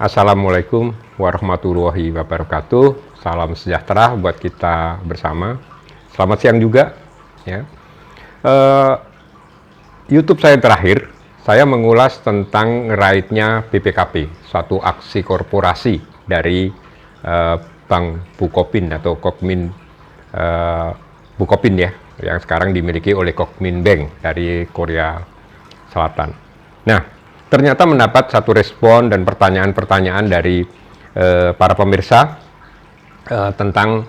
Assalamualaikum warahmatullahi wabarakatuh. Salam sejahtera buat kita bersama. Selamat siang juga. Ya. YouTube saya terakhir, saya mengulas tentang raidnya BPKP, suatu aksi korporasi dari Bank Bukopin atau Kokmin Bukopin ya, yang sekarang dimiliki oleh Kokmin Bank dari Korea Selatan. Nah, ternyata mendapat satu respon dan pertanyaan-pertanyaan dari para pemirsa tentang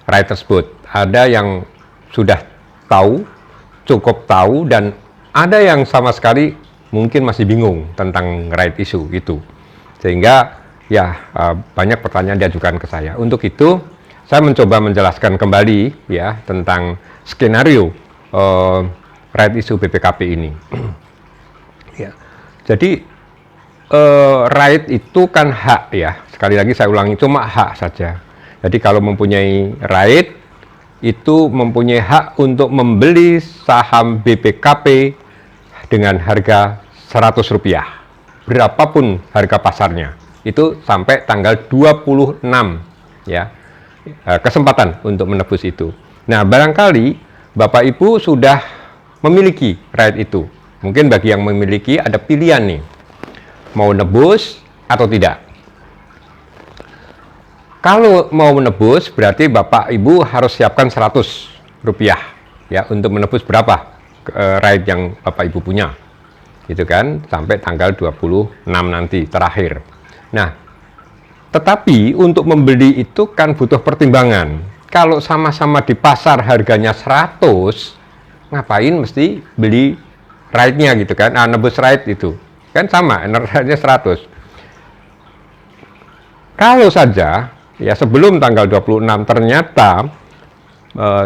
raid tersebut. Ada yang sudah tahu, cukup tahu, dan ada yang sama sekali mungkin masih bingung tentang raid isu itu. Sehingga ya banyak pertanyaan diajukan ke saya. Untuk itu saya mencoba menjelaskan kembali ya tentang skenario raid isu BPKP ini. Ya. Jadi raid itu kan hak ya, sekali lagi saya ulangi, cuma hak saja. Jadi kalau mempunyai raid itu mempunyai hak untuk membeli saham BPKP dengan harga Rp100, berapapun harga pasarnya, itu sampai tanggal 26 ya, kesempatan untuk menebus itu. Nah, barangkali Bapak Ibu sudah memiliki raid itu. Mungkin bagi yang memiliki ada pilihan nih, mau nebus atau tidak. Kalau mau menebus berarti Bapak Ibu harus siapkan Rp100 ya untuk menebus berapa raid yang Bapak Ibu punya. Gitu kan, sampai tanggal 26 nanti terakhir. Nah, tetapi untuk membeli itu kan butuh pertimbangan. Kalau sama-sama di pasar harganya 100, ngapain mesti beli raidnya gitu kan, nebus raid itu kan sama, raidnya 100. Kalau saja ya sebelum tanggal 26 ternyata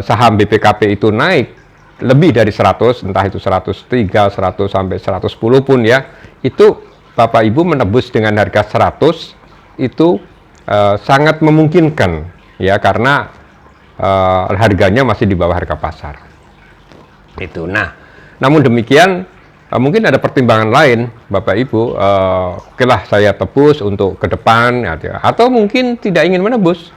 saham BPKP itu naik lebih dari 100, entah itu 103, 100 sampai 110 pun ya, itu Bapak Ibu menebus dengan harga 100 itu sangat memungkinkan ya, karena harganya masih di bawah harga pasar. Itu. Nah, namun demikian, mungkin ada pertimbangan lain, Bapak Ibu. Oke lah, saya tebus untuk ke depan, atau mungkin tidak ingin menebus.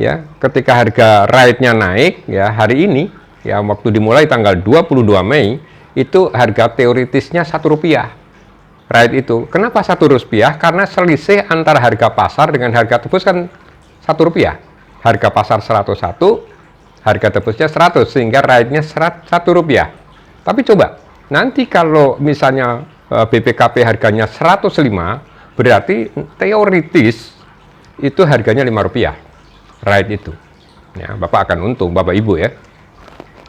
Ya, ketika harga raidnya naik, ya hari ini, ya waktu dimulai tanggal 22 Mei, itu harga teoritisnya Rp1. Raid itu. Kenapa Rp1? Karena selisih antara harga pasar dengan harga tebus kan Rp1. Harga pasar 101, harga tebusnya 100, sehingga raidnya Rp1. Tapi coba, nanti kalau misalnya BPKP harganya 105, berarti teoritis itu harganya Rp5, raid itu. Ya, Bapak akan untung, Bapak Ibu ya.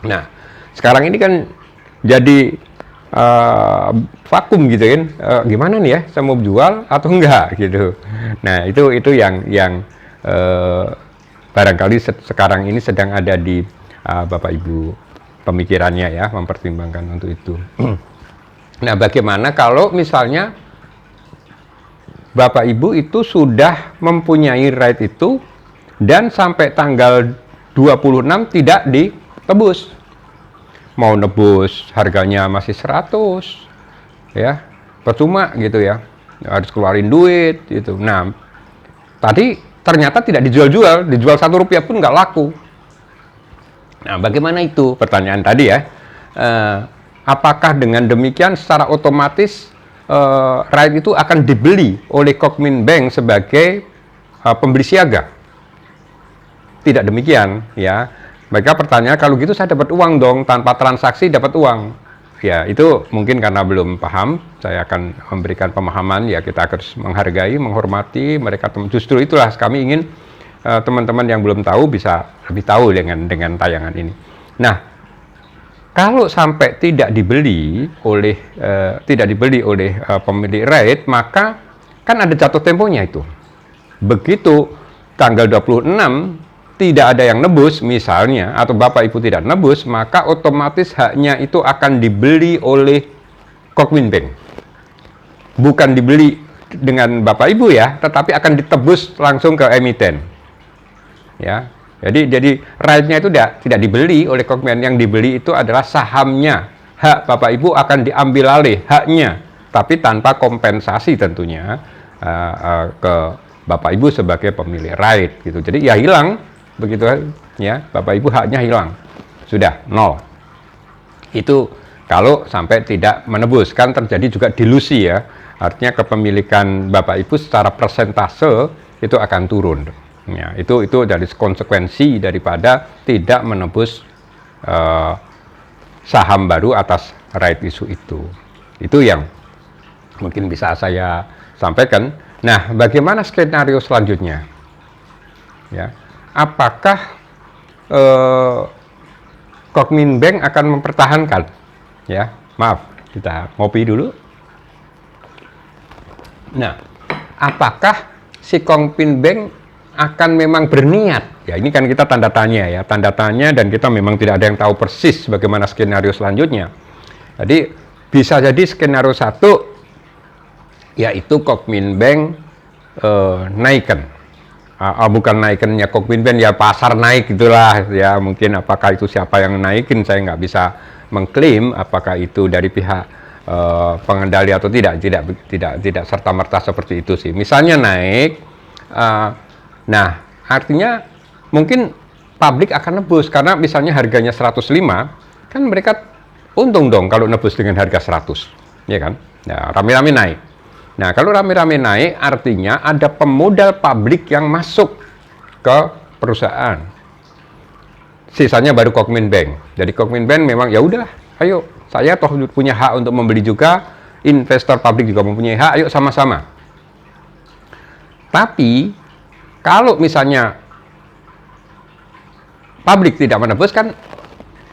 Nah, sekarang ini kan jadi vakum gitu kan, gimana nih ya, saya mau jual atau enggak gitu. Nah, itu yang barangkali sekarang ini sedang ada di Bapak Ibu pemikirannya ya, mempertimbangkan untuk itu. Nah, bagaimana kalau misalnya Bapak Ibu itu sudah mempunyai raid itu dan sampai tanggal 26 tidak ditebus. Mau nebus harganya masih 100 ya, percuma gitu ya, harus keluarin duit gitu. Nah, tadi ternyata tidak dijual-jual, dijual Rp1 pun nggak laku. Nah, bagaimana itu? Pertanyaan tadi ya. Apakah dengan demikian secara otomatis raid itu akan dibeli oleh Kokmin Bank sebagai pembeli siaga? Tidak demikian ya. Mereka pertanyaan, kalau gitu saya dapat uang dong, tanpa transaksi dapat uang. Ya, itu mungkin karena belum paham. Saya akan memberikan pemahaman ya, kita harus menghargai, menghormati mereka. Justru itulah kami ingin teman-teman yang belum tahu bisa lebih tahu dengan tayangan ini. Nah, kalau sampai tidak dibeli oleh pemilik raid, maka kan ada jatuh temponya itu. Begitu tanggal 26 tidak ada yang nebus misalnya, atau Bapak Ibu tidak nebus, maka otomatis haknya itu akan dibeli oleh Kokmin Bank. Bukan dibeli dengan Bapak Ibu ya, tetapi akan ditebus langsung ke emiten. Ya, jadi raidnya itu tidak dibeli oleh Kokmin, yang dibeli itu adalah sahamnya. Hak Bapak Ibu akan diambil alih haknya, tapi tanpa kompensasi tentunya. ke Bapak Ibu sebagai pemilik right gitu. Jadi ya hilang begitu ya, Bapak Ibu haknya hilang. Sudah nol. Itu kalau sampai tidak menebus, kan terjadi juga dilusi ya. Artinya kepemilikan Bapak Ibu secara persentase itu akan turun. Ya, itu dari konsekuensi daripada tidak menebus saham baru atas right issue itu. Itu yang mungkin bisa saya sampaikan. Nah, bagaimana skenario selanjutnya? Ya, apakah Kochmin akan mempertahankan? Ya, maaf, kita ngopi dulu. Nah, apakah si Kochmin akan memang berniat? Ya, ini kan kita tanda tanya ya, tanda tanya, dan kita memang tidak ada yang tahu persis bagaimana skenario selanjutnya. Jadi bisa jadi skenario satu yaitu Kochmin naikkan, bukan naikannya Kochmin ya pasar naik gitulah ya, mungkin apakah itu siapa yang naikin saya nggak bisa mengklaim apakah itu dari pihak pengendali atau tidak serta merta seperti itu sih. Misalnya naik, nah artinya mungkin publik akan nebus karena misalnya harganya 105, kan mereka untung dong kalau nebus dengan harga 100, ya kan? Nah, rame-rame naik. Nah, kalau rame-rame naik, artinya ada pemodal publik yang masuk ke perusahaan. Sisanya baru Kochmin. Jadi Kochmin memang ya udah, ayo, saya toh punya hak untuk membeli juga, investor publik juga mempunyai hak, ayo sama-sama. Tapi kalau misalnya publik tidak menebus, kan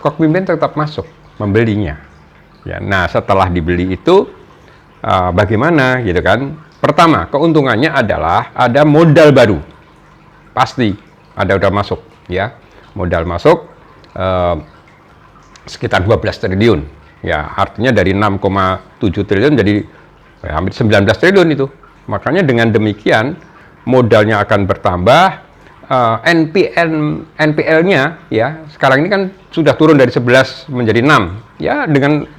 Kochmin tetap masuk membelinya. Ya, nah setelah dibeli itu bagaimana gitu kan? Pertama, keuntungannya adalah ada modal baru, pasti ada udah masuk ya, modal masuk sekitar 12 triliun ya, artinya dari 6,7 triliun jadi ya, hampir 19 triliun itu. Makanya dengan demikian modalnya akan bertambah. NPL-nya ya sekarang ini kan sudah turun dari 11 menjadi 6 ya,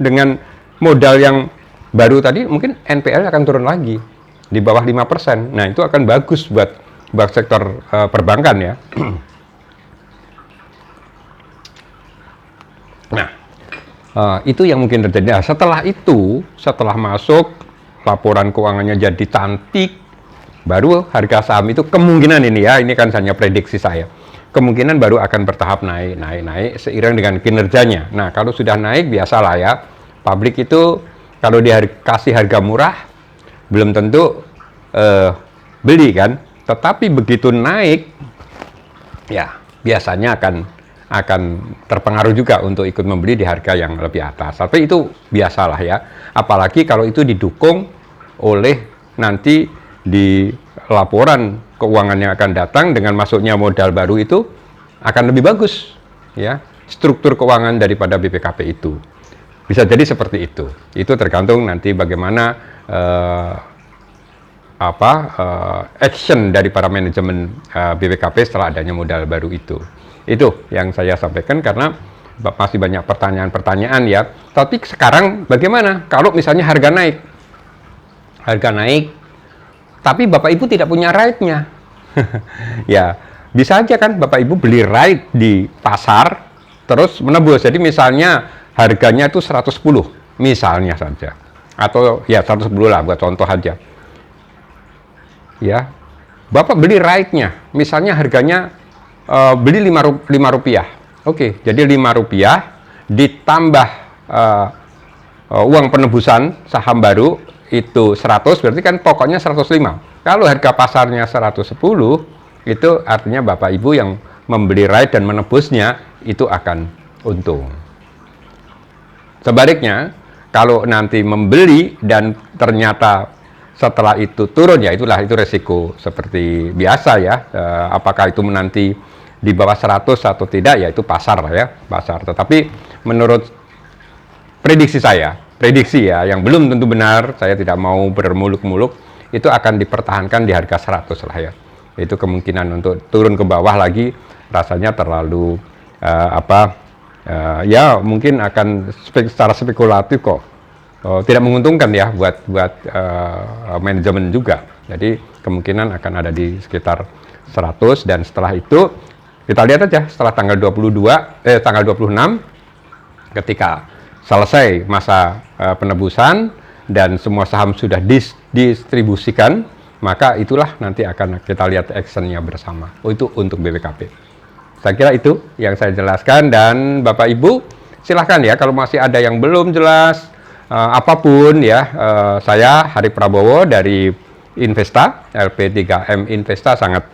dengan modal yang baru tadi mungkin NPL akan turun lagi di bawah 5%. Nah, itu akan bagus buat sektor perbankan ya. Nah, itu yang mungkin terjadi. Nah, setelah masuk laporan keuangannya jadi cantik, baru harga saham itu kemungkinan ini ya, ini kan hanya prediksi saya, kemungkinan baru akan bertahap naik seiring dengan kinerjanya. Nah, kalau sudah naik biasalah ya, publik itu kalau dikasih harga murah belum tentu beli kan, tetapi begitu naik ya biasanya akan terpengaruh juga untuk ikut membeli di harga yang lebih atas. Tapi itu biasalah ya, apalagi kalau itu didukung oleh nanti di laporan keuangan yang akan datang dengan masuknya modal baru, itu akan lebih bagus ya struktur keuangan daripada BPKP itu. Bisa jadi seperti itu. Itu tergantung nanti bagaimana action dari para manajemen BPKP setelah adanya modal baru itu. Itu yang saya sampaikan karena masih banyak pertanyaan-pertanyaan ya. Tapi sekarang bagaimana kalau misalnya harga naik tapi Bapak Ibu tidak punya right-nya? Ya, bisa aja kan Bapak Ibu beli right di pasar, terus menebus. Jadi misalnya harganya itu 110, misalnya saja. Atau ya 110 lah, buat contoh aja. Ya, Bapak beli right-nya, misalnya harganya beli 5 rupiah. Oke, jadi 5 rupiah ditambah uang penebusan saham baru, itu 100, berarti kan pokoknya 105. Kalau harga pasarnya 110, itu artinya Bapak Ibu yang membeli right dan menebusnya itu akan untung. Sebaliknya, kalau nanti membeli dan ternyata setelah itu turun, ya itu resiko seperti biasa ya. Apakah itu nanti di bawah 100 atau tidak, ya itu pasar lah ya, pasar. Tetapi menurut prediksi ya, yang belum tentu benar, saya tidak mau bermuluk-muluk, itu akan dipertahankan di harga 100 lah ya. Itu kemungkinan untuk turun ke bawah lagi rasanya terlalu ya mungkin akan secara spekulatif kok tidak menguntungkan ya buat manajemen juga. Jadi kemungkinan akan ada di sekitar 100, dan setelah itu kita lihat aja setelah tanggal 26 ketika selesai masa penebusan dan semua saham sudah didistribusikan, maka itulah nanti akan kita lihat actionnya bersama. Itu untuk BPKP. Saya kira itu yang saya jelaskan, dan Bapak Ibu silahkan ya kalau masih ada yang belum jelas apapun ya, saya Hari Prabowo dari Investa, LP3M Investa sangat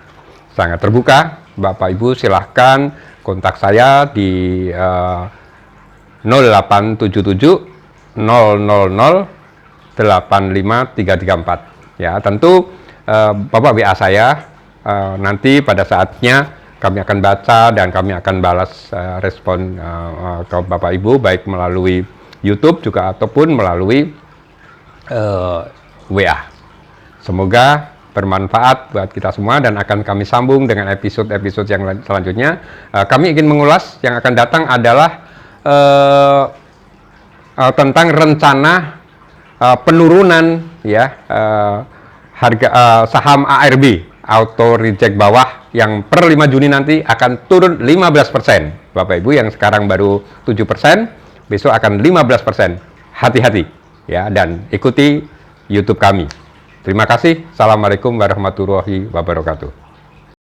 terbuka. Bapak Ibu silahkan kontak saya di 0877 000 85334 ya. Tentu Bapak WA saya, nanti pada saatnya kami akan baca dan kami akan balas respon ke Bapak Ibu baik melalui YouTube juga ataupun melalui WA. Semoga bermanfaat buat kita semua, dan akan kami sambung dengan episode-episode yang selanjutnya. Kami ingin mengulas yang akan datang adalah tentang rencana penurunan ya harga saham ARB auto reject bawah yang per 5 Juni nanti akan turun 15%. Bapak Ibu yang sekarang baru 7%, besok akan 15%. Hati-hati ya, dan ikuti YouTube kami. Terima kasih. Assalamualaikum warahmatullahi wabarakatuh.